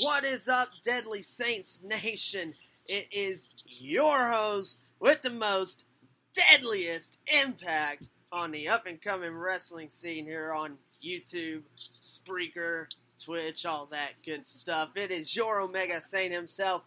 What is up, Deadly Saints Nation? It is your host with the most deadliest impact on the up-and-coming wrestling scene here on YouTube, Spreaker, Twitch, all that good stuff. It is your Omega Saint himself,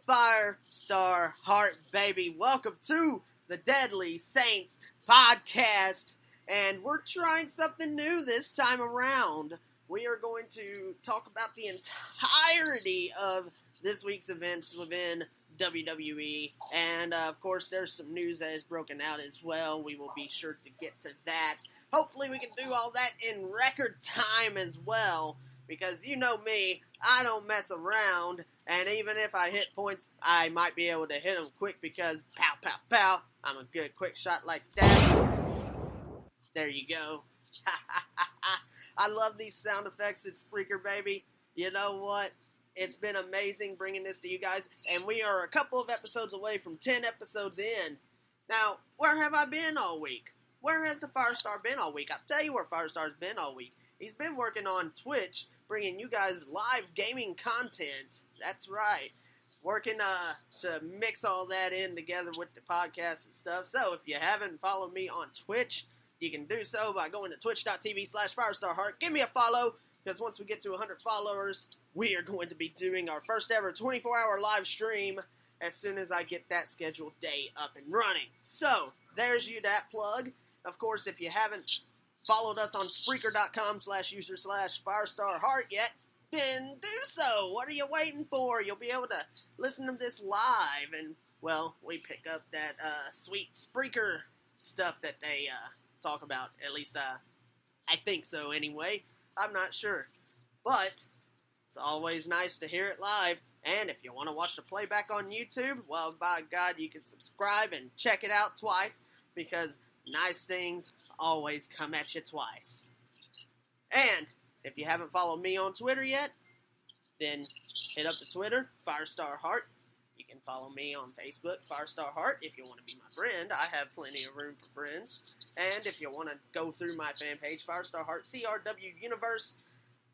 Firestar Hart, baby. Welcome to the Deadly Saints podcast, and we're trying something new this time around. We are going to talk about the entirety of this week's events within WWE, and of course there's some news that is broken out as well. We will be sure to get to that. Hopefully we can do all that in record time as well, because you know me, I don't mess around, and even if I hit points, I might be able to hit them quick because pow, pow, pow, I'm a good quick shot like that. There you go. I love these sound effects at Spreaker, baby. You know what? It's been amazing bringing this to you guys, and we are a couple of episodes away from 10 episodes in. Now, where have I been all week? Where has the Firestar been all week? I'll tell you where Firestar's been all week. He's been working on Twitch, bringing you guys live gaming content. That's right. Working to mix all that in together with the podcast and stuff. So, if you haven't followed me on Twitch, you can do so by going to twitch.tv/FirestarHeart. Give me a follow, because once we get to 100 followers, we are going to be doing our first ever 24-hour live stream as soon as I get that scheduled day up and running. So, there's you that plug. Of course, if you haven't followed us on Spreaker.com/user/FirestarHeart yet, then do so. What are you waiting for? You'll be able to listen to this live, and, well, we pick up that sweet Spreaker stuff that they talk about. At least I think so anyway. I'm not sure. But it's always nice to hear it live. And if you want to watch the playback on YouTube, well, by God, you can subscribe and check it out twice, because nice things always come at you twice. And if you haven't followed me on Twitter yet, then hit up the Twitter, Firestar Hart. You can follow me on Facebook, Firestar Hart, if you want to be my friend. I have plenty of room for friends. And if you want to go through my fan page, Firestar Hart, SRCRW Universe.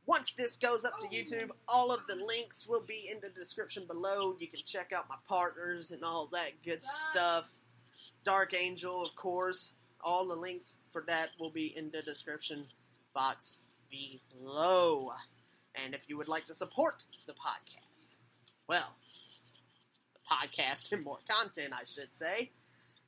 Once this goes up to YouTube, all of the links will be in the description below. You can check out my partners and all that good stuff. Dark Angel, of course. All the links for that will be in the description box below. And if you would like to support the podcast, well, podcast and more content, I should say,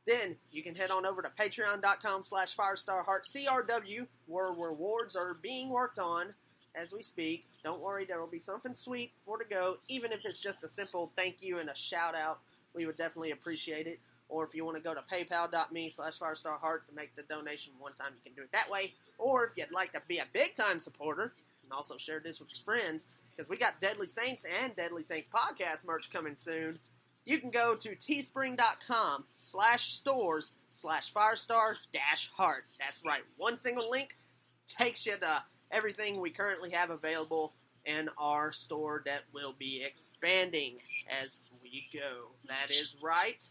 then you can head on over to patreon.com/FirestarHeartCRW, where rewards are being worked on as we speak. Don't worry, there will be something sweet for to go, even if it's just a simple thank you and a shout out. We would definitely appreciate it. Or if you want to go to paypal.me/FirestarHeart to make the donation one time, you can do it that way. Or if you'd like to be a big time supporter and also share this with your friends, because we got Deadly Saints and Deadly Saints podcast merch coming soon, you can go to teespring.com/stores/Firestar-Heart. That's right. One single link takes you to everything we currently have available in our store that will be expanding as we go. That is right.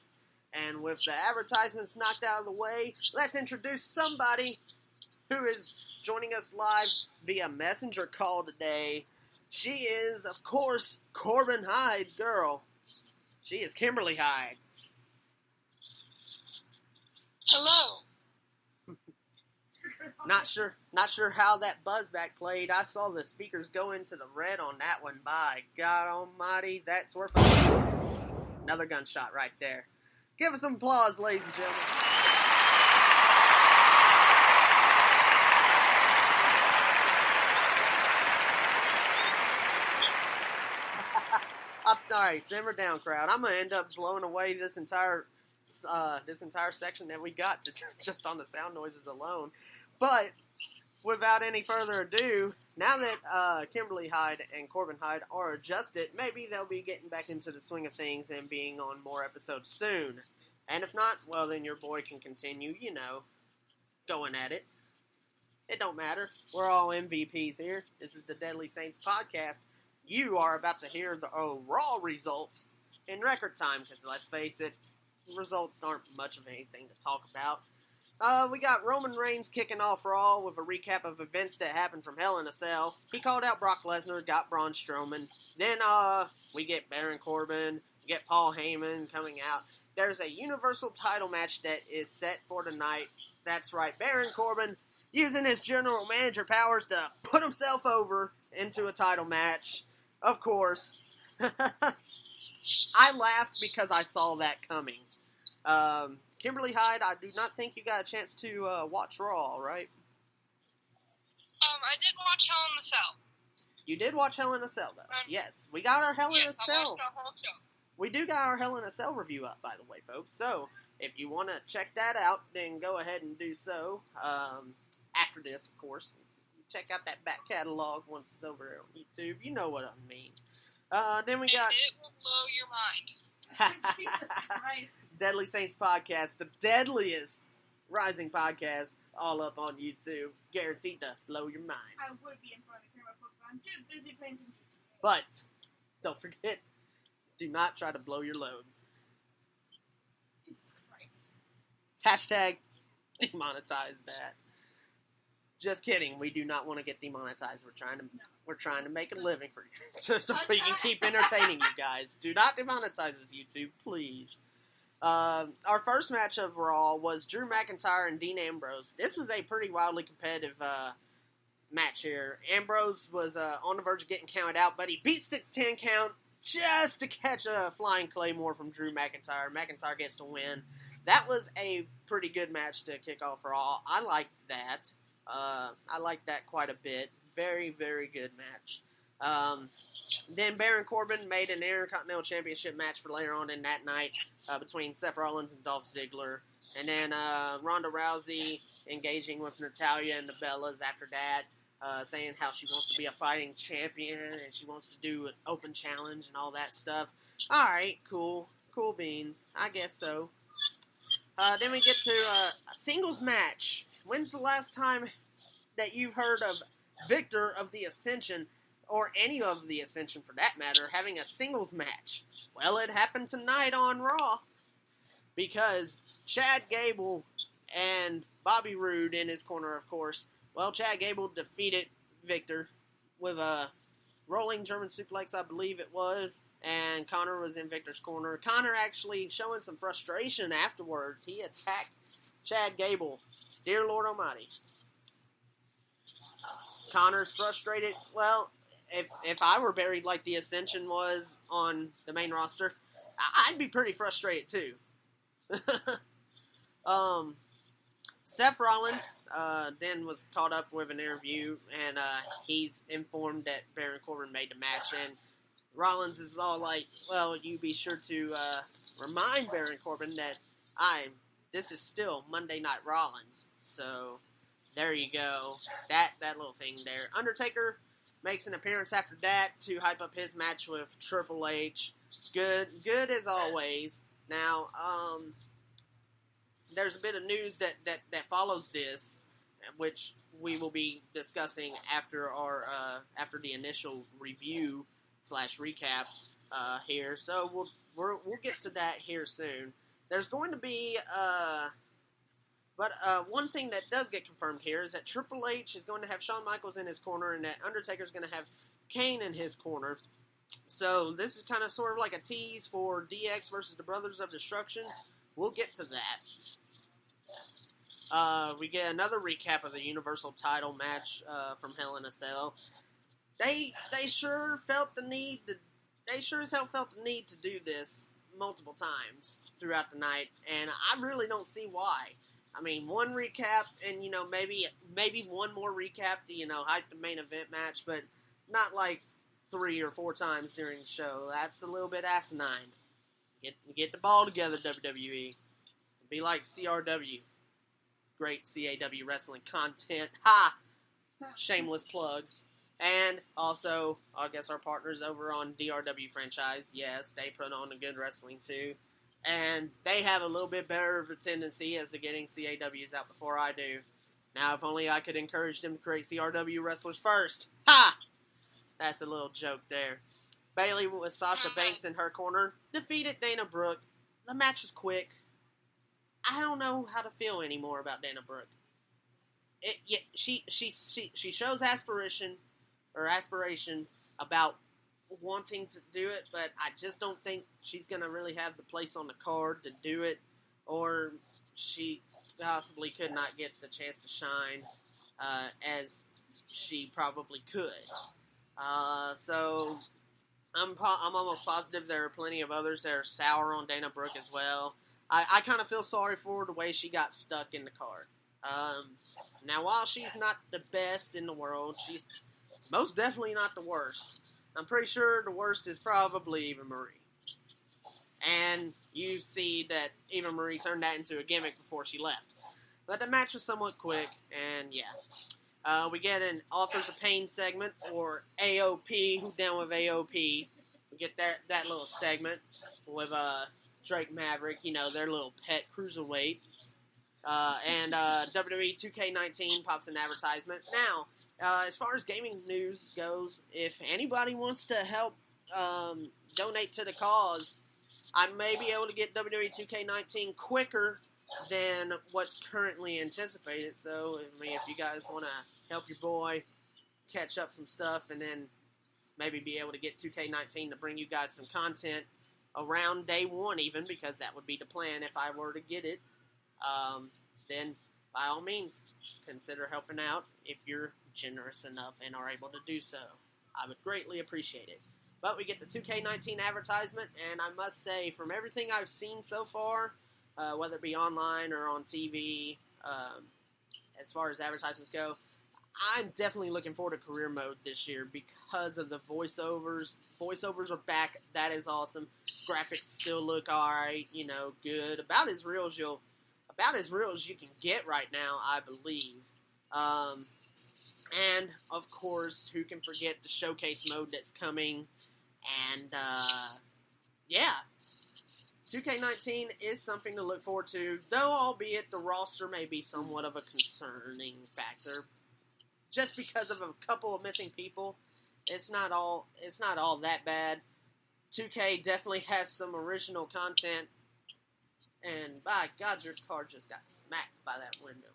And with the advertisements knocked out of the way, let's introduce somebody who is joining us live via messenger call today. She is, of course, Corbin Hyde's girl. She is Kimberly Hyde. Hello. Not sure how that buzzback played. I saw the speakers go into the red on that one. By God Almighty, that's worth it. Another gunshot right there. Give us some applause, ladies and gentlemen. Alright, simmer down, crowd. I'm gonna end up blowing away this entire section that we got just on the sound noises alone. But without any further ado, now that Kimberly Hyde and Corbin Hyde are adjusted, maybe they'll be getting back into the swing of things and being on more episodes soon. And if not, well, then your boy can continue, going at it. It don't matter. We're all MVPs here. This is the Deadly Saints podcast. You are about to hear the raw results in record time, because let's face it, results aren't much of anything to talk about. We got Roman Reigns kicking off Raw with a recap of events that happened from Hell in a Cell. He called out Brock Lesnar, got Braun Strowman. Then we get Baron Corbin, we get Paul Heyman coming out. There's a Universal title match that is set for tonight. That's right, Baron Corbin using his general manager powers to put himself over into a title match. Of course. I laughed because I saw that coming. Kimberly Hyde, I do not think you got a chance to watch Raw, right? I did watch Hell in the Cell. You did watch Hell in a Cell, though. Yes, we got our Hell in a Cell. I watched the whole show. We do got our Hell in a Cell review up, by the way, folks. So, if you want to check that out, then go ahead and do so. After this, of course. Check out that back catalog once it's over there on YouTube. You know what I mean. Then we got... It will blow your mind. Jesus Christ. Deadly Saints Podcast, the deadliest rising podcast, all up on YouTube. Guaranteed to blow your mind. I would be in front of the camera, but I'm too busy playing some GTA. But, don't forget, do not try to blow your load. Jesus Christ. Hashtag demonetize that. Just kidding. We do not want to get demonetized. We're trying to make a living for you, so we can keep entertaining you guys. Do not demonetize us, YouTube, please. Our first match of Raw was Drew McIntyre and Dean Ambrose. This was a pretty wildly competitive match here. Ambrose was on the verge of getting counted out, but he beats the 10 count just to catch a flying Claymore from Drew McIntyre. McIntyre gets to win. That was a pretty good match to kick off Raw. I liked that. I liked that quite a bit. Very, very good match. Then Baron Corbin made an Intercontinental Championship match for later on in that night between Seth Rollins and Dolph Ziggler. And then Ronda Rousey engaging with Natalya and the Bellas after that, saying how she wants to be a fighting champion and she wants to do an open challenge and all that stuff. Alright, cool. Cool beans. I guess so. Then we get to a singles match. When's the last time that you've heard of Victor of the Ascension, or any of the Ascension for that matter, having a singles match? Well, it happened tonight on Raw, because Chad Gable and Bobby Roode in his corner, of course. Well, Chad Gable defeated Victor with a rolling German suplex, I believe it was, and Connor was in Victor's corner. Connor actually showing some frustration afterwards. He attacked Chad Gable. Dear Lord Almighty. Connor's frustrated. Well, if I were buried like the Ascension was on the main roster, I'd be pretty frustrated too. Seth Rollins then was caught up with an interview, and he's informed that Baron Corbin made the match, and Rollins is all like, well, you be sure to remind Baron Corbin that this is still Monday Night Rollins. So, there you go. That little thing there. Undertaker makes an appearance after that to hype up his match with Triple H. Good as always. Now, there's a bit of news that follows this, which we will be discussing after after the initial review / recap here. So we'll get to that here soon. There's going to be but one thing that does get confirmed here is that Triple H is going to have Shawn Michaels in his corner, and that Undertaker's going to have Kane in his corner. So this is kind of sort of like a tease for DX versus the Brothers of Destruction. We'll get to that. We get another recap of the Universal title match from Hell in a Cell. They sure felt the need to. They sure as hell felt the need to do this multiple times throughout the night, and I really don't see why. I mean, one recap, and maybe one more recap to hype the main event match, but not like 3 or 4 times during the show. That's a little bit asinine. Get the ball together, WWE. Be like CRW. Great CAW wrestling content. Ha! Shameless plug. And also, I guess our partners over on DRW franchise, yes, they put on a good wrestling too. And they have a little bit better of a tendency as to getting CAWs out before I do. Now, if only I could encourage them to create CRW wrestlers first. Ha! That's a little joke there. Bayley with Sasha Banks in her corner defeated Dana Brooke. The match was quick. I don't know how to feel anymore about Dana Brooke. She shows aspiration about wanting to do it, but I just don't think she's going to really have the place on the card to do it, or she possibly could not get the chance to shine as she probably could. So I'm almost positive there are plenty of others that are sour on Dana Brooke as well. I kind of feel sorry for the way she got stuck in the card. Now, while she's not the best in the world, she's most definitely not the worst. I'm pretty sure the worst is probably Eva Marie. And you see that Eva Marie turned that into a gimmick before she left. But the match was somewhat quick, and yeah. We get an Authors of Pain segment, or AOP. Who down with AOP? We get that little segment with Drake Maverick, their little pet cruiserweight. And WWE 2K19 pops an advertisement. Now, as far as gaming news goes, if anybody wants to help donate to the cause, I may be able to get WWE 2K19 quicker than what's currently anticipated. So, if you guys want to help your boy catch up some stuff and then maybe be able to get 2K19 to bring you guys some content around day one even, because that would be the plan if I were to get it, then by all means, consider helping out if you're generous enough and are able to do so. I would greatly appreciate it. But we get the 2K19 advertisement, and I must say, from everything I've seen so far, whether it be online or on TV, as far as advertisements go, I'm definitely looking forward to career mode this year because of the voiceovers. Voiceovers are back. That is awesome. Graphics still look alright, good. About as real as you can get right now, I believe. And, of course, who can forget the showcase mode that's coming? And, yeah. 2K19 is something to look forward to, though albeit the roster may be somewhat of a concerning factor. Just because of a couple of missing people, it's not all that bad. 2K definitely has some original content, and by God, your car just got smacked by that windmill.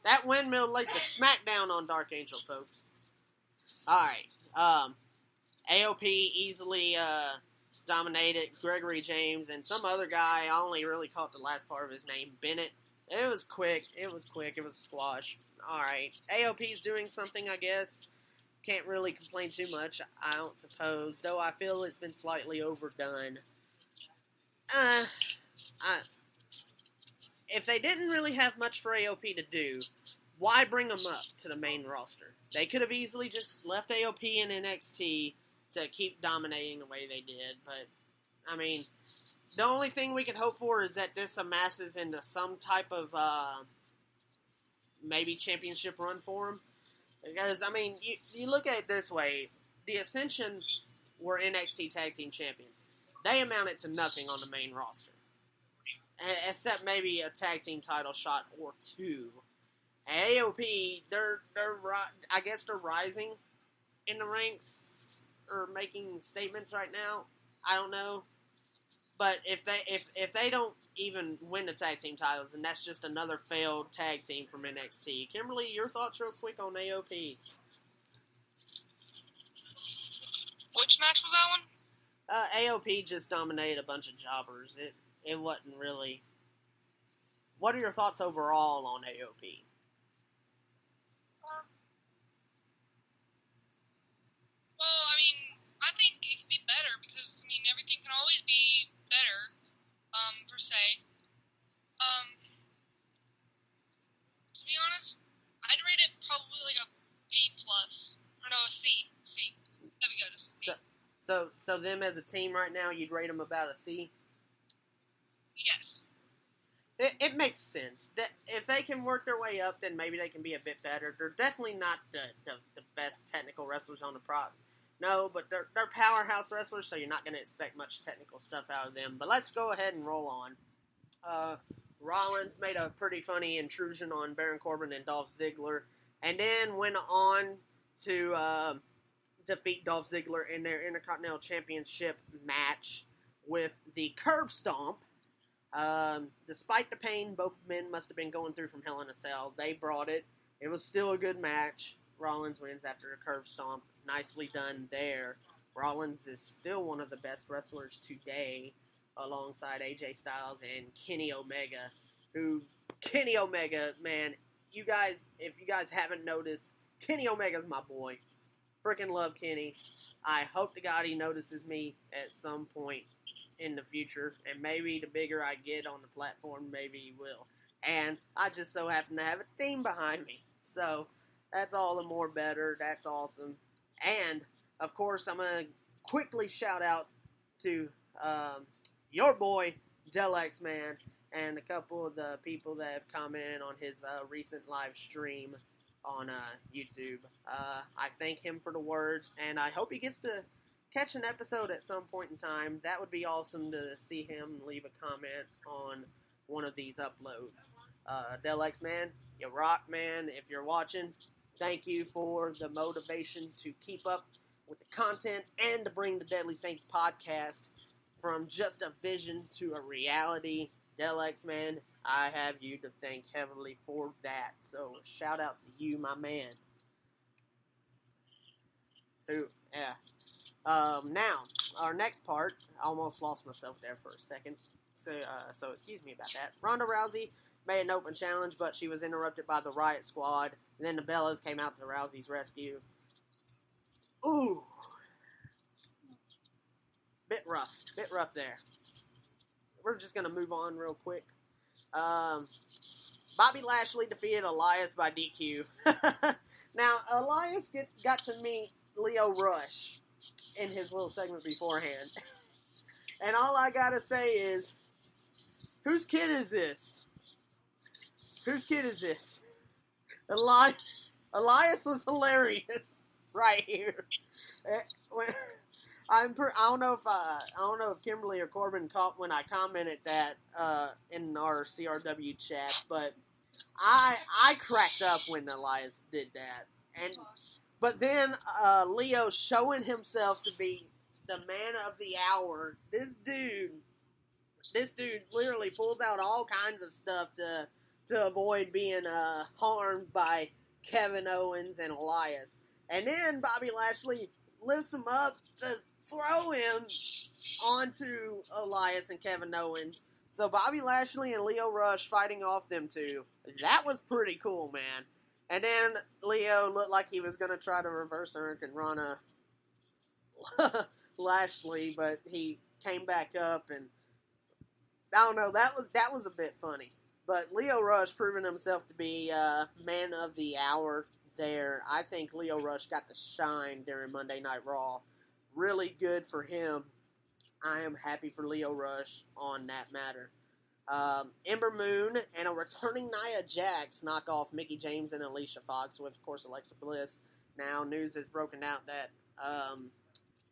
That windmill laid the smackdown on Dark Angel, folks. Alright, AOP easily dominated Gregory James and some other guy. I only really caught the last part of his name, Bennett. It was quick. It was a squash. Alright, AOP's doing something, I guess. Can't really complain too much, I don't suppose. Though I feel it's been slightly overdone. If they didn't really have much for AOP to do, why bring them up to the main roster? They could have easily just left AOP in NXT to keep dominating the way they did. But, the only thing we can hope for is that this amasses into some type of maybe championship run for them. Because, you look at it this way. The Ascension were NXT Tag Team Champions. They amounted to nothing on the main roster. Except maybe a tag team title shot or two. AOP, I guess they're rising in the ranks or making statements right now. I don't know. But if they don't even win the tag team titles, and that's just another failed tag team from NXT. Kimberly, your thoughts real quick on AOP? Which match was that one? AOP just dominated a bunch of jobbers. It wasn't really... What are your thoughts overall on AOP? Well, I think it could be better because, everything can always be better, per se. To be honest, I'd rate it probably like a B+. Or no, a C. C. There we go, just a C. So them as a team right now, you'd rate them about a C? Yes. It makes sense. That if they can work their way up, then maybe they can be a bit better. They're definitely not the best technical wrestlers on the prop. No, but they're powerhouse wrestlers, so you're not going to expect much technical stuff out of them. But let's go ahead and roll on. Rollins made a pretty funny intrusion on Baron Corbin and Dolph Ziggler, and then went on to defeat Dolph Ziggler in their Intercontinental Championship match with the Curb Stomp Despite the pain both men must have been going through from Hell in a Cell, they brought it. It was still a good match. Rollins wins after a curb stomp. Nicely done there. Rollins is still one of the best wrestlers today, alongside AJ Styles and Kenny Omega. Kenny Omega, man, you guys, if you guys haven't noticed, Kenny Omega's my boy. Freaking love Kenny. I hope to God he notices me at some point in the future, and maybe the bigger I get on the platform, maybe he will. And I just so happen to have a team behind me, so that's all the more better. That's awesome. And of course, I'm gonna quickly shout out to your boy Del X Man and a couple of the people that have commented on his recent live stream on YouTube. I thank him for the words, and I hope he gets to catch an episode at some point in time. That would be awesome to see him leave a comment on one of these uploads. Del X Man, you rock, man. If you're watching, thank you for the motivation to keep up with the content and to bring the Deadly Saints podcast from just a vision to a reality. Del X Man, I have you to thank heavily for that. So shout out to you, my man. Now, our next part, I almost lost myself there for a second, so excuse me about that. Ronda Rousey made an open challenge, but she was interrupted by the Riot Squad, and then the Bellas came out to Rousey's rescue. Ooh. Bit rough there. We're just going to move on real quick. Bobby Lashley defeated Elias by DQ. Now, Elias got to meet Leo Rush in his little segment beforehand. And all I gotta say is, whose kid is this? Whose kid is this? Elias was hilarious right here. I don't know if Kimberly or Corbin caught when I commented that in our CRW chat, but I cracked up when Elias did that. But then Leo showing himself to be the man of the hour. This dude literally pulls out all kinds of stuff to avoid being harmed by Kevin Owens and Elias. And then Bobby Lashley lifts him up to throw him onto Elias and Kevin Owens. So Bobby Lashley and Leo Rush fighting off them two. That was pretty cool, man. And then Leo looked like he was going to try to reverse Hurricane Rana Lashley, but he came back up, and I don't know, that was a bit funny. But Leo Rush proving himself to be man of the hour there. I think Leo Rush got to shine during Monday Night Raw. Really good for him. I am happy for Leo Rush on that matter. Ember Moon and a returning Nia Jax knock off Mickie James and Alicia Fox with, of course, Alexa Bliss. Now, news has broken out that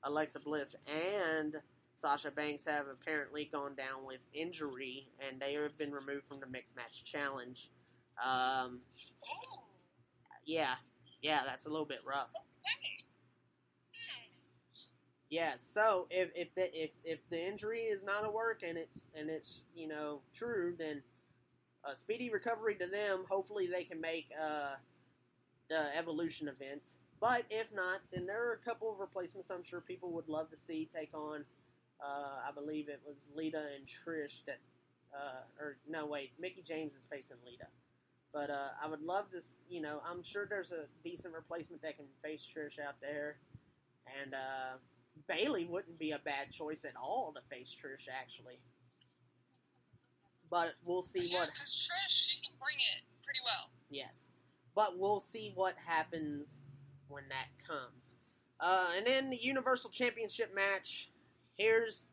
Alexa Bliss and Sasha Banks have apparently gone down with injury, and they have been removed from the Mixed Match Challenge. Yeah, that's a little bit rough. Yeah, so if the injury is not a work and it's true, then a speedy recovery to them. Hopefully they can make the Evolution event. But if not, then there are a couple of replacements I'm sure people would love to see take on. I believe it was Lita and Trish that, Mickie James is facing Lita. But I would love to, I'm sure there's a decent replacement that can face Trish out there, and Bayley wouldn't be a bad choice at all to face Trish, actually. But we'll see what... because Trish, she can bring it pretty well. Yes. But we'll see what happens when that comes. And then the Universal Championship match. Here's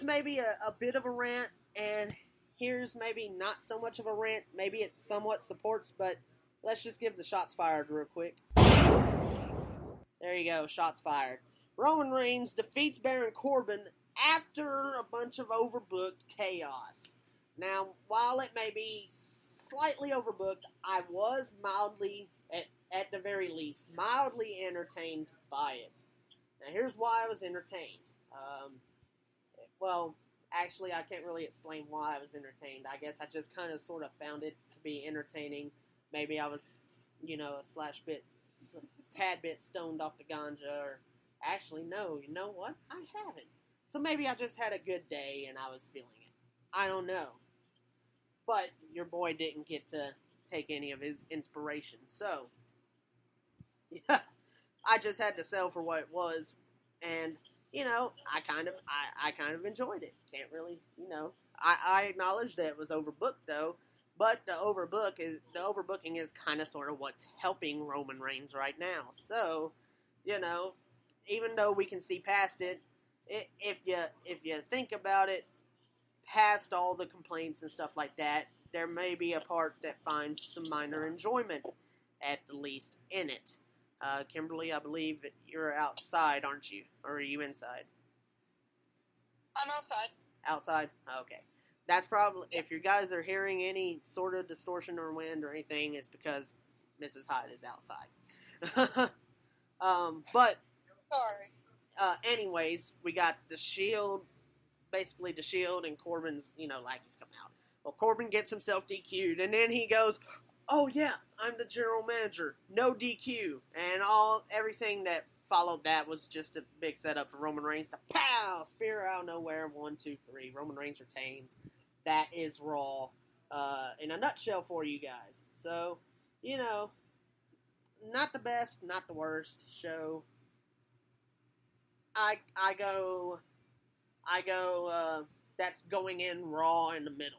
maybe a bit of a rant, and here's maybe not so much of a rant. Maybe it somewhat supports, but let's just give the shots fired real quick. There you go, shots fired. Roman Reigns defeats Baron Corbin after a bunch of overbooked chaos. Now, while it may be slightly overbooked, I was mildly, at the very least, mildly entertained by it. Now, here's why I was entertained. Actually, I can't really explain why I was entertained. I guess I just kind of sort of found it to be entertaining. Maybe I was, a tad bit stoned off the ganja, or actually, no, you know what? I haven't. So maybe I just had a good day and I was feeling it. I don't know. But your boy didn't get to take any of his inspiration. So, yeah, I just had to sell for what it was. And, I kind of enjoyed it. Can't really, I acknowledge that it was overbooked, though. But the overbooking is kind of sort of what's helping Roman Reigns right now. So, even though we can see past it, if you think about it, past all the complaints and stuff like that, there may be a part that finds some minor enjoyment, at the least, in it. Kimberly, I believe you're outside, aren't you? Or are you inside? I'm outside. Outside? Okay. That's probably, if you guys are hearing any sort of distortion or wind or anything, it's because Mrs. Hyde is outside. But Sorry. anyways, we got the Shield, basically the Shield, and Corbin's, lackeys come out. Well, Corbin gets himself DQ'd, and then he goes, "Oh yeah, I'm the general manager, no DQ," and everything that followed that was just a big setup for Roman Reigns to pow, spear out of nowhere, 1, 2, 3. Roman Reigns retains. That is Raw, in a nutshell for you guys. So, not the best, not the worst show. I go, that's going in Raw in the middle.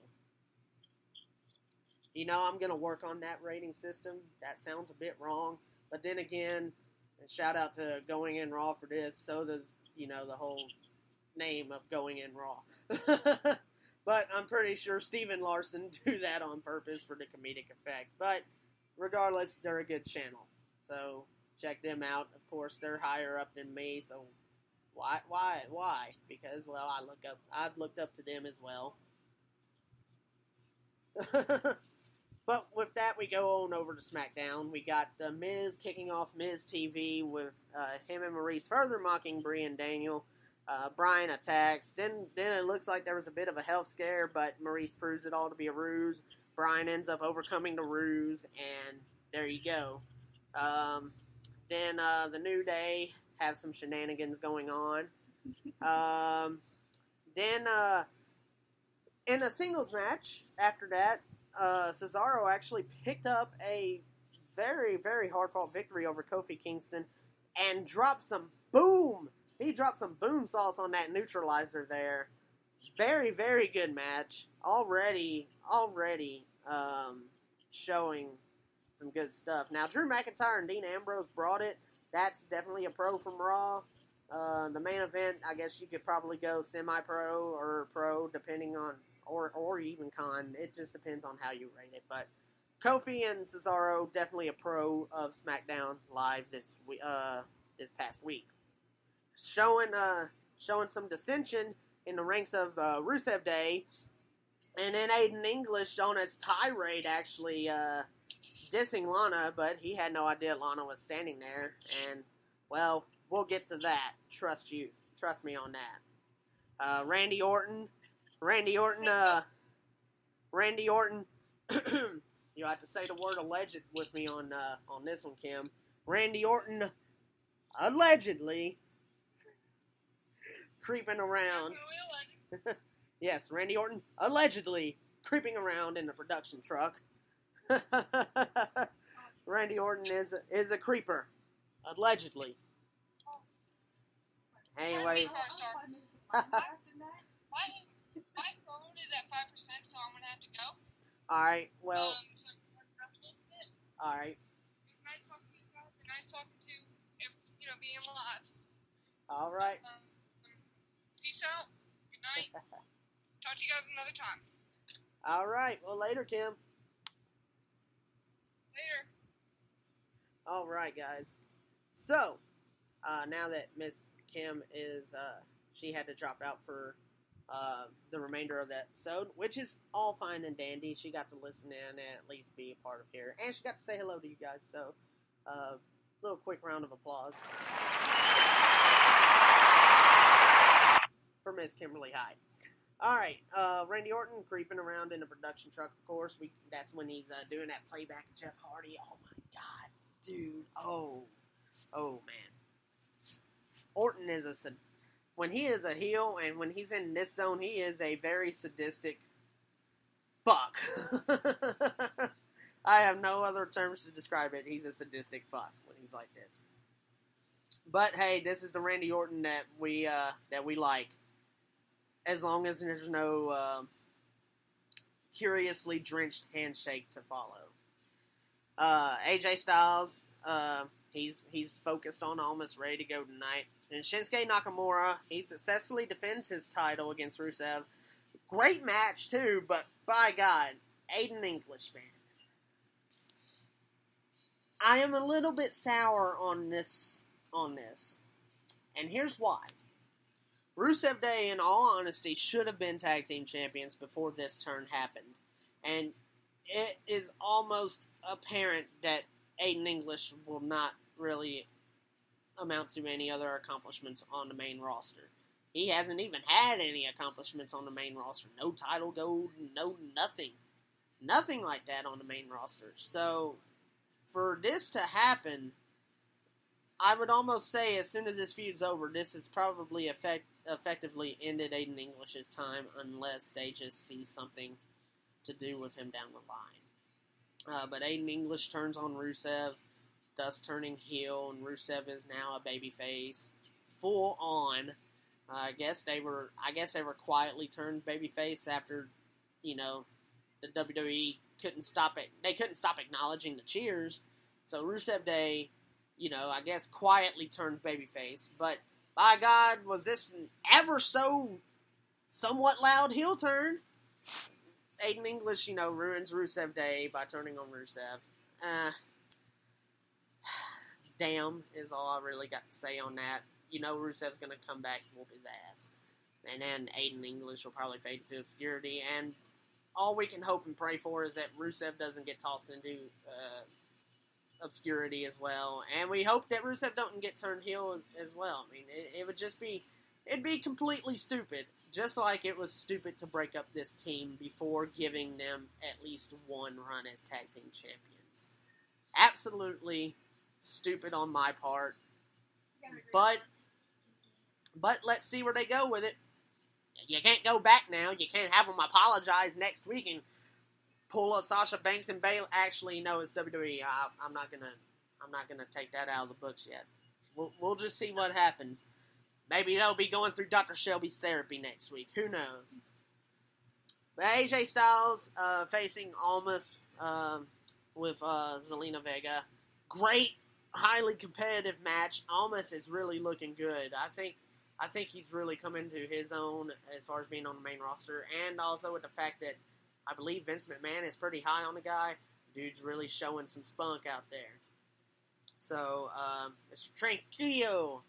I'm going to work on that rating system. That sounds a bit wrong. But then again, and shout out to Going In Raw for this, so does, the whole name of Going In Raw. But I'm pretty sure Steven Larson do that on purpose for the comedic effect. But regardless, they're a good channel. So check them out. Of course, they're higher up than me, so why? Because, well, I've looked up to them as well. But with that, we go on over to SmackDown. We got The Miz kicking off Miz TV with him and Maurice further mocking Brie and Daniel. Bryan attacks. Then it looks like there was a bit of a health scare, but Maurice proves it all to be a ruse. Bryan ends up overcoming the ruse, and there you go. Then the New Day have some shenanigans going on. Then in a singles match after that, Cesaro actually picked up a very, very hard-fought victory over Kofi Kingston and dropped some boom. He dropped some boom sauce on that neutralizer there. Very, very good match. Already showing some good stuff. Now, Drew McIntyre and Dean Ambrose brought it. That's definitely a pro from Raw. The main event, I guess you could probably go semi-pro or pro, depending on, or even con. It just depends on how you rate it. But Kofi and Cesaro, definitely a pro of SmackDown Live this past week. Showing some dissension in the ranks of Rusev Day, and then Aiden English on his tirade actually dissing Lana, but he had no idea Lana was standing there, and, well, we'll get to that. Trust me on that. Randy Orton, you have to say the word alleged with me on this one, Kim. Randy Orton allegedly creeping around. Yes, Randy Orton allegedly creeping around in the production truck. Randy Orton is a creeper, allegedly. Anyway. My phone is at 5%, so I'm gonna have to go. Alright, well. Alright. It was nice talking to you guys, and nice talking to being live. Alright. Peace out. Good night. Talk to you guys another time. Alright, well, later, Kim. Later. Alright, guys. So, now that Miss Kim is, she had to drop out for the remainder of that episode, which is all fine and dandy. She got to listen in and at least be a part of here. And she got to say hello to you guys, so little quick round of applause for Miss Kimberly Hyde. Alright, Randy Orton creeping around in a production truck, of course. That's when he's doing that playback of Jeff Hardy. Oh my god, dude. Oh man. Orton is when he is a heel and when he's in this zone, he is a very sadistic fuck. I have no other terms to describe it. He's a sadistic fuck when he's like this. But hey, this is the Randy Orton that we like. As long as there's no curiously drenched handshake to follow. AJ Styles, he's focused on almost ready to go tonight. And Shinsuke Nakamura, he successfully defends his title against Rusev. Great match too, but by God, Aiden English, man. I am a little bit sour on this. And here's why. Rusev Day, in all honesty, should have been tag team champions before this turn happened. And it is almost apparent that Aiden English will not really amount to any other accomplishments on the main roster. He hasn't even had any accomplishments on the main roster. No title gold, no nothing. Nothing like that on the main roster. So, for this to happen, I would almost say as soon as this feud's over, this has probably effectively ended Aiden English's time unless they just see something to do with him down the line. But Aiden English turns on Rusev, thus turning heel, and Rusev is now a babyface, full on. I guess they were quietly turned babyface after, the WWE couldn't stop it. They couldn't stop acknowledging the cheers. So Rusev Day, I guess quietly turned babyface. But by God, was this an ever so somewhat loud heel turn? Aiden English, ruins Rusev Day by turning on Rusev. Damn is all I really got to say on that. Rusev's going to come back and whoop his ass. And then Aiden English will probably fade into obscurity. And all we can hope and pray for is that Rusev doesn't get tossed into obscurity as well. And we hope that Rusev don't get turned heel as well. I mean, it would just be... It'd be completely stupid. Just like it was stupid to break up this team before giving them at least one run as tag team champions. Absolutely stupid on my part. But let's see where they go with it. You can't go back now. You can't have them apologize next week and pull a Sasha Banks and Bayley. Actually, no, it's WWE. I'm not gonna take that out of the books yet. We'll just see what happens. Maybe they'll be going through Dr. Shelby's therapy next week. Who knows? But AJ Styles facing Almas with Zelina Vega. Great, highly competitive match. Almas is really looking good. I think he's really come into his own as far as being on the main roster. And also with the fact that I believe Vince McMahon is pretty high on the guy. Dude's really showing some spunk out there. So, Mr. Tranquillo.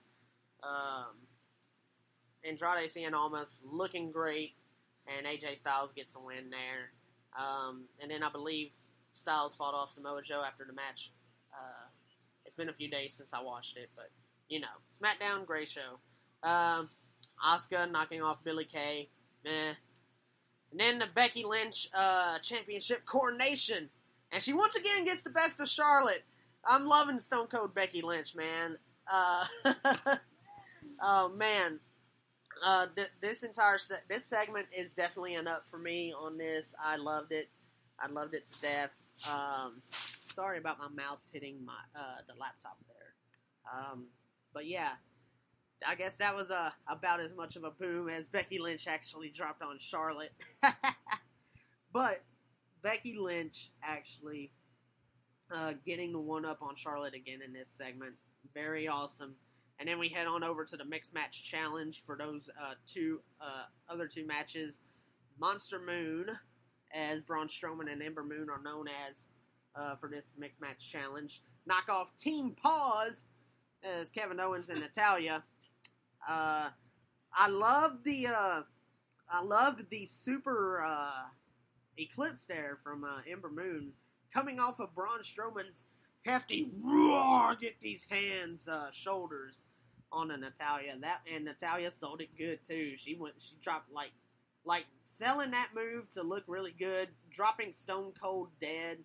Andrade Cien Almas looking great, and AJ Styles gets a win there. And then I believe Styles fought off Samoa Joe after the match. It's been a few days since I watched it, but, SmackDown, great show. Asuka knocking off Billie Kay, meh. And then the Becky Lynch Championship coronation, and she once again gets the best of Charlotte. I'm loving Stone Cold Becky Lynch, man. Oh, man. This entire this segment is definitely an up for me on this. I loved it. I loved it to death. Sorry about my mouse hitting the laptop there. But yeah, I guess that was about as much of a boom as Becky Lynch actually dropped on Charlotte. But Becky Lynch actually getting the one up on Charlotte again in this segment, very awesome. And then we head on over to the Mixed Match Challenge for those other two matches. Monster Moon, as Braun Strowman and Ember Moon are known as for this Mixed Match Challenge. Knock off Team Pause as Kevin Owens and Natalya. I loved the super eclipse there from Ember Moon coming off of Braun Strowman's hefty roar, get these hands, shoulders on a Natalya. And Natalya sold it good too. She dropped like like, selling that move to look really good, dropping Stone Cold Dead,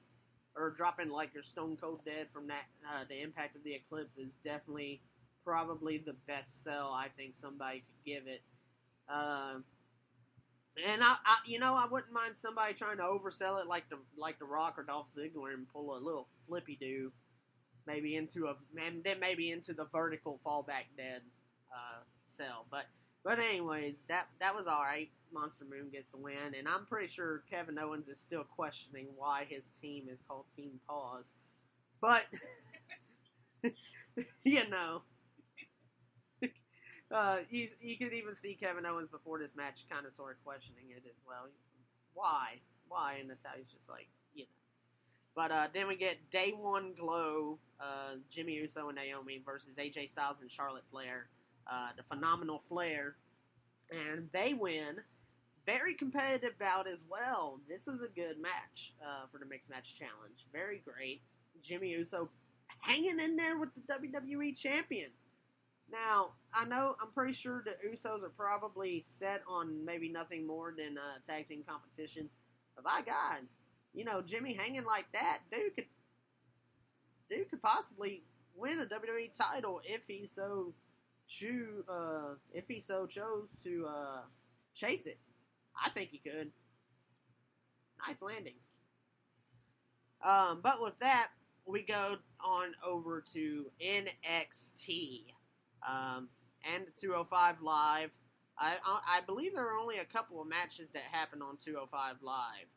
or dropping, like, your Stone Cold Dead from that, the Impact of the Eclipse is definitely probably the best sell I think somebody could give it. And I wouldn't mind somebody trying to oversell it like the Rock or Dolph Ziggler and pull a little flippy do, maybe into the vertical fallback dead sell. But anyways, that was all right. Monster Moon gets the win, and I'm pretty sure Kevin Owens is still questioning why his team is called Team Pause. But you know. You could even see Kevin Owens before this match kind of sort of questioning it as well. Why? And Natalya's just like, you know. But then we get Day One Glow, Jimmy Uso and Naomi versus AJ Styles and Charlotte Flair, the Phenomenal Flair. And they win. Very competitive bout as well. This was a good match for the Mixed Match Challenge. Very great. Jimmy Uso hanging in there with the WWE Champion. Now, I'm pretty sure the Usos are probably set on maybe nothing more than tag team competition. But by God, Jimmy hanging like that, dude could possibly win a WWE title if he so chose to chase it. I think he could. Nice landing. But with that, we go on over to NXT. And 205 Live. I believe there were only a couple of matches that happened on 205 Live.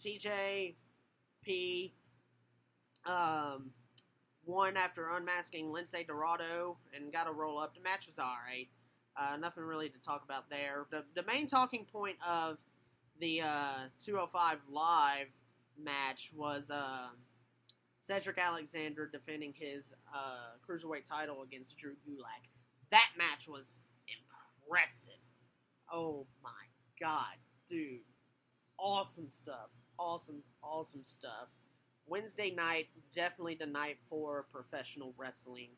TJP won after unmasking Lince Dorado and got a roll up. The match was alright. Nothing really to talk about there. The main talking point of the 205 Live match was Cedric Alexander defending his Cruiserweight title against Drew Gulak. That match was impressive. Oh my God, dude. Awesome stuff. Awesome stuff. Wednesday night, definitely the night for professional wrestling.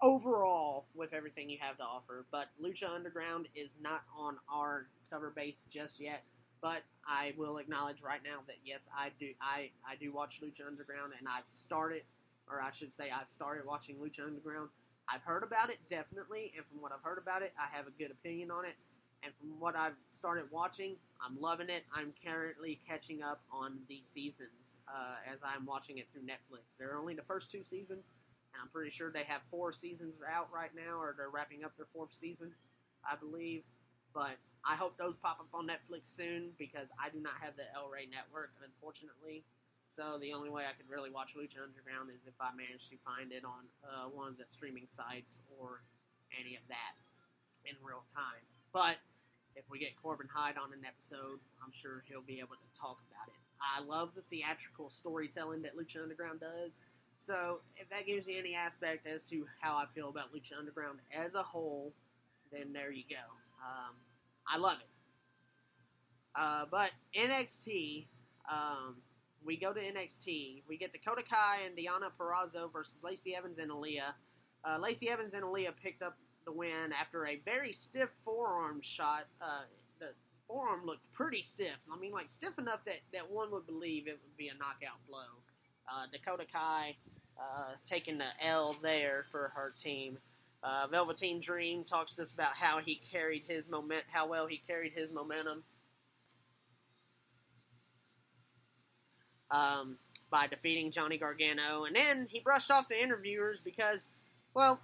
Overall, with everything you have to offer. But Lucha Underground is not on our cover base just yet. But I will acknowledge right now that yes, I do watch Lucha Underground, and I've started watching Lucha Underground. I've heard about it, definitely, and from what I've heard about it, I have a good opinion on it. And from what I've started watching, I'm loving it. I'm currently catching up on the seasons as I'm watching it through Netflix. There are only the first 2 seasons, and I'm pretty sure they have 4 seasons out right now, or they're wrapping up their 4th season, I believe. But I hope those pop up on Netflix soon, because I do not have the El Rey network, unfortunately. So the only way I could really watch Lucha Underground is if I manage to find it on one of the streaming sites or any of that in real time. But if we get Corbin Hyde on an episode, I'm sure he'll be able to talk about it. I love the theatrical storytelling that Lucha Underground does. So if that gives you any aspect as to how I feel about Lucha Underground as a whole, then there you go. I love it. But NXT, we go to NXT. We get Dakota Kai and Deonna Purrazzo versus Lacey Evans and Aaliyah. Lacey Evans and Aaliyah picked up the win after a very stiff forearm shot. The forearm looked pretty stiff. I mean, like, stiff enough that one would believe it would be a knockout blow. Dakota Kai taking the L there for her team. Velveteen Dream talks to us about how well he carried his momentum by defeating Johnny Gargano, and then he brushed off the interviewers because, well,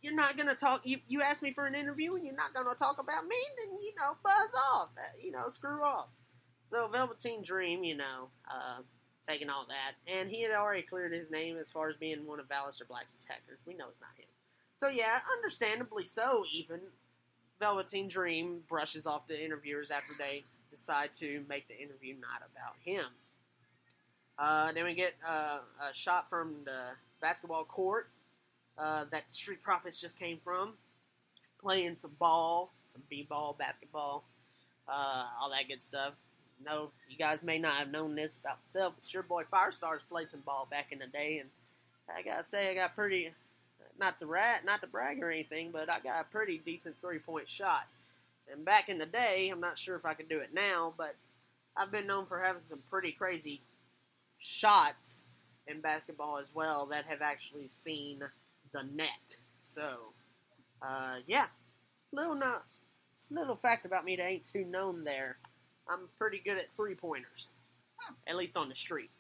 you're not gonna talk. You asked me for an interview and you're not gonna talk about me, then buzz off, screw off. So Velveteen Dream, taking all that, and he had already cleared his name as far as being one of Aleister Black's attackers. We know it's not him. So yeah, understandably so, even Velveteen Dream brushes off the interviewers after they decide to make the interview not about him. Then we get a shot from the basketball court that the Street Profits just came from, playing some b-ball, basketball, all that good stuff. No, you guys may not have known this about myself, but your boy Firestar's played some ball back in the day, and I gotta say, I got pretty, not to brag or anything, but I got a pretty decent 3-point shot. And back in the day, I'm not sure if I could do it now, but I've been known for having some pretty crazy shots in basketball as well that have actually seen the net. So, yeah, little fact about me that ain't too known there. I'm pretty good at 3-pointers, at least on the street.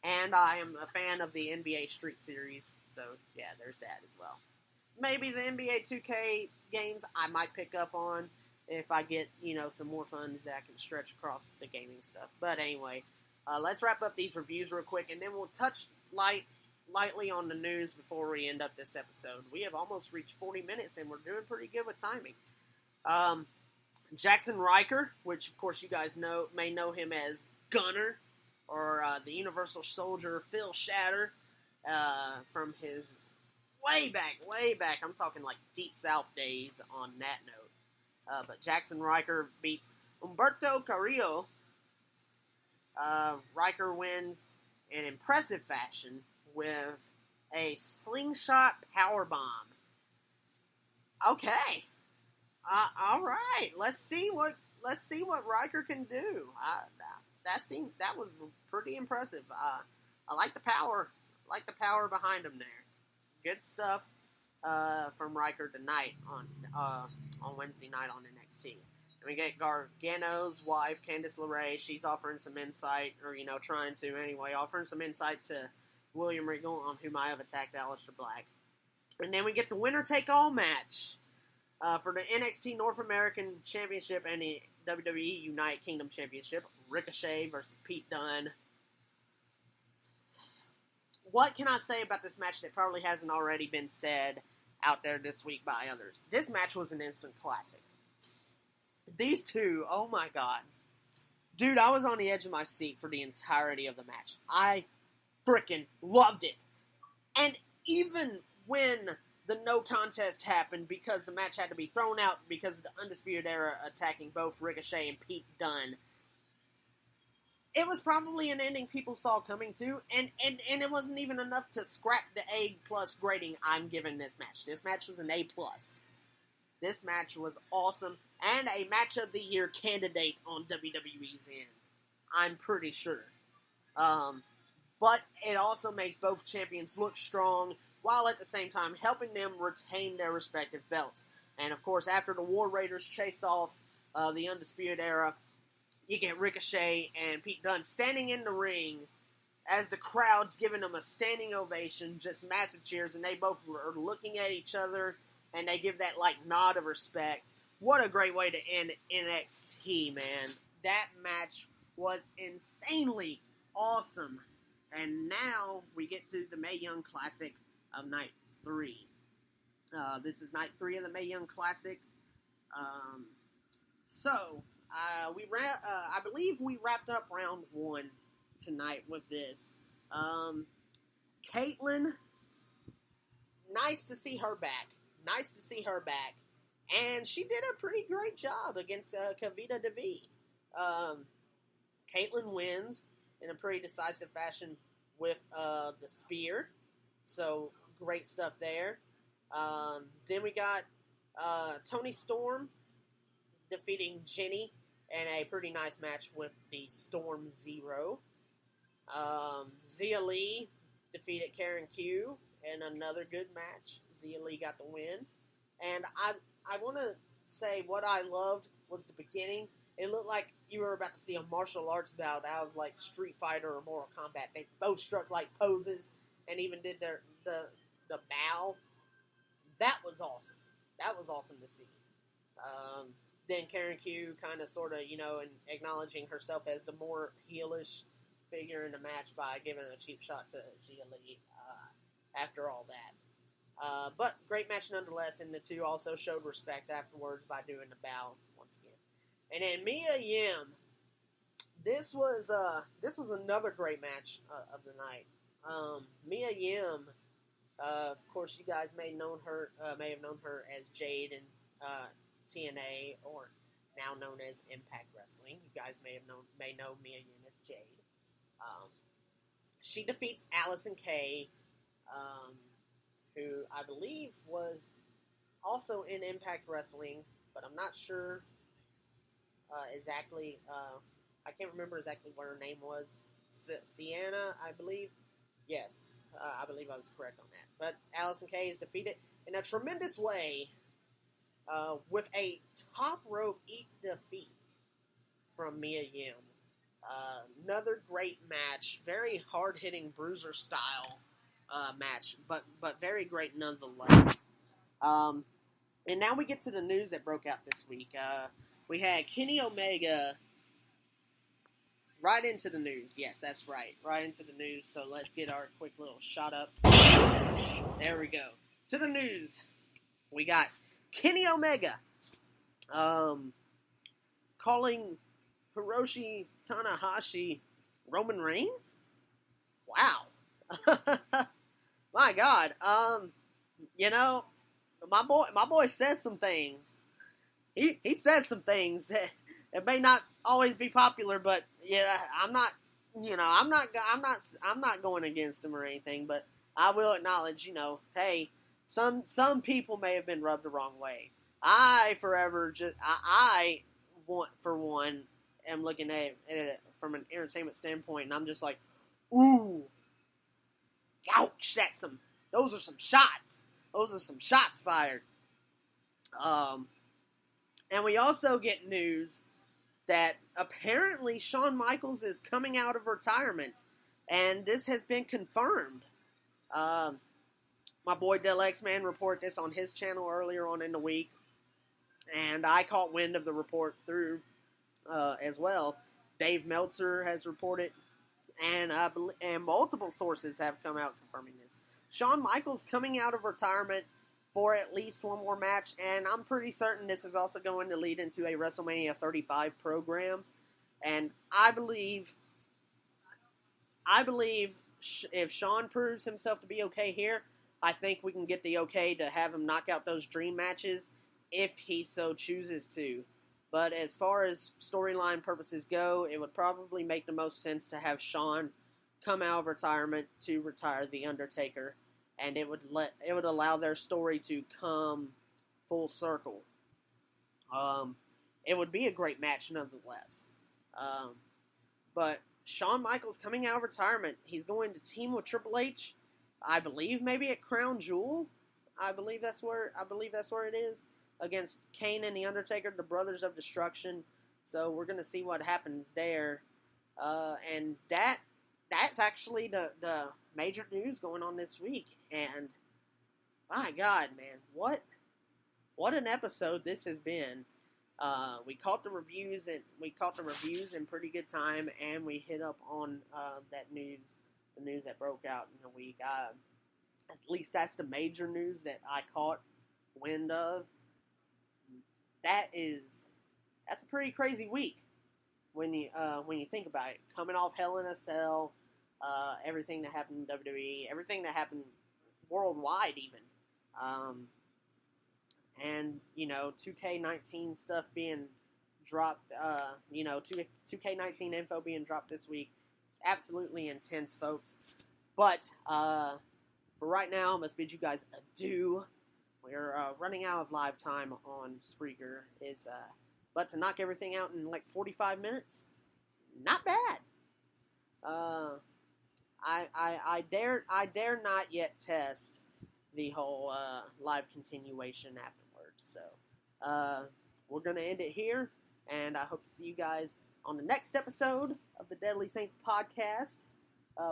And I am a fan of the NBA Street Series, so yeah, there's that as well. Maybe the NBA 2K games I might pick up on if I get, some more funds that I can stretch across the gaming stuff. But anyway, let's wrap up these reviews real quick, and then we'll touch lightly on the news before we end up this episode. We have almost reached 40 minutes, and we're doing pretty good with timing. Jackson Riker, which of course you guys may know him as Gunner, or the Universal Soldier Phil Shatter, from his way back, I'm talking like Deep South days on that note. But Jackson Riker beats Humberto Carrillo. Riker wins in impressive fashion with a slingshot powerbomb. Okay. All right. Let's see what Riker can do. That was pretty impressive. I like the power. Behind him there. Good stuff from Riker tonight on Wednesday night on NXT. And we get Gargano's wife, Candice LeRae. She's offering some insight, or trying to anyway, offering some insight to William Regal on who might have attacked Aleister Black. And then we get the winner-take-all match for the NXT North American Championship and the WWE United Kingdom Championship. Ricochet versus Pete Dunne. What can I say about this match that probably hasn't already been said out there this week by others? This match was an instant classic. These two, oh my god. Dude, I was on the edge of my seat for the entirety of the match. I freaking loved it. And even when the no contest happened because the match had to be thrown out because of the Undisputed Era attacking both Ricochet and Pete Dunne, it was probably an ending people saw coming too, and it wasn't even enough to scrap the A+ grading I'm giving this match. This match was an A+. This match was awesome, and a Match of the Year candidate on WWE's end. I'm pretty sure. But it also makes both champions look strong, while at the same time helping them retain their respective belts. And of course, after the War Raiders chased off the Undisputed Era, you get Ricochet and Pete Dunne standing in the ring as the crowd's giving them a standing ovation, just massive cheers, and they both are looking at each other, and they give that, nod of respect. What a great way to end NXT, man. That match was insanely awesome. And now we get to the Mae Young Classic of Night 3. This is Night 3 of the Mae Young Classic. I believe we wrapped up round 1 tonight with this. Caitlyn, nice to see her back. And she did a pretty great job against Kavita Devi. Caitlyn wins in a pretty decisive fashion with the spear. So, great stuff there. Then we got Toni Storm defeating Jenny in a pretty nice match with the Storm Zero. Zia Lee defeated Karen Q in another good match. Zia Lee got the win. And I want to say what I loved was the beginning. It looked like you were about to see a martial arts bout out of Street Fighter or Mortal Kombat. They both struck poses and even did the bow. That was awesome. That was awesome to see. Then Karen Q kind of sort of, and acknowledging herself as the more heelish figure in the match by giving a cheap shot to Gia Lee after all that. But great match nonetheless, and the two also showed respect afterwards by doing the bow once again. And then Mia Yim. This was another great match of the night. Mia Yim, of course, you guys may have known her as Jade in TNA, or now known as Impact Wrestling. You guys may know Mia Yim as Jade. She defeats Allison Kay, who I believe was also in Impact Wrestling, but I'm not sure exactly. I can't remember exactly what her name was. Sienna, I believe. Yes, I believe I was correct on that. But Allison Kay is defeated in a tremendous way with a top rope defeat from Mae Young. Another great match, very hard-hitting bruiser style match, but very great nonetheless. And now we get to the news that broke out this week. We had Kenny Omega right into the news. Yes, that's right, right into the news. So let's get our quick little shot up. There we go. To the news, we got Kenny Omega calling Hiroshi Tanahashi Roman Reigns? Wow. My God. You know, my boy says some things. He says some things that it may not always be popular, but yeah, I'm not going against him or anything, but I will acknowledge, hey, some people may have been rubbed the wrong way. I for one am looking at it from an entertainment standpoint, and I'm just like, ooh, ouch, those are some shots. Those are some shots fired. And we also get news that apparently Shawn Michaels is coming out of retirement, and this has been confirmed. My boy Del X-Man reported this on his channel earlier on in the week, and I caught wind of the report through as well. Dave Meltzer has reported, and multiple sources have come out confirming this. Shawn Michaels coming out of retirement for at least one more match, and I'm pretty certain this is also going to lead into a WrestleMania 35 program. And I believe if Shawn proves himself to be okay here, I think we can get the okay to have him knock out those dream matches if he so chooses to. But as far as storyline purposes go, it would probably make the most sense to have Shawn come out of retirement to retire The Undertaker, and it would allow their story to come full circle. It would be a great match nonetheless. But Shawn Michaels coming out of retirement, he's going to team with Triple H, I believe maybe at Crown Jewel. I believe that's where it is, against Kane and The Undertaker, the Brothers of Destruction. So we're going to see what happens there. And that's actually the major news going on this week. And my God, man, what an episode this has been. We caught the reviews in pretty good time, and we hit up on the news that broke out in the week. At least that's the major news that I caught wind of. That's a pretty crazy week when you think about it. Coming off Hell in a Cell, everything that happened in WWE, everything that happened worldwide even. And, 2K19 stuff being dropped, 2K19 info being dropped this week. Absolutely intense, folks. But, for right now, I must bid you guys adieu. We're running out of live time on Spreaker. But to knock everything out in like 45 minutes, not bad. I dare not yet test the whole live continuation afterwards. So we're gonna end it here, and I hope to see you guys on the next episode of the Deadly Saints podcast.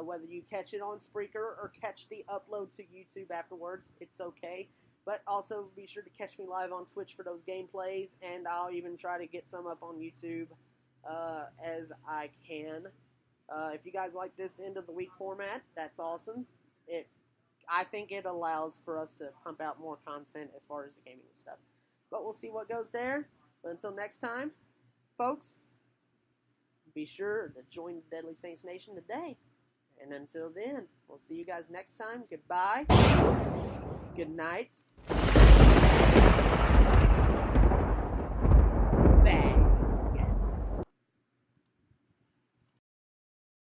Whether you catch it on Spreaker or catch the upload to YouTube afterwards, it's okay. But also be sure to catch me live on Twitch for those gameplays, and I'll even try to get some up on YouTube as I can. If you guys like this end of the week format, that's awesome. I think it allows for us to pump out more content as far as the gaming and stuff. But we'll see what goes there. But until next time, folks, be sure to join the Deadly Saints Nation today. And until then, we'll see you guys next time. Goodbye. Good night.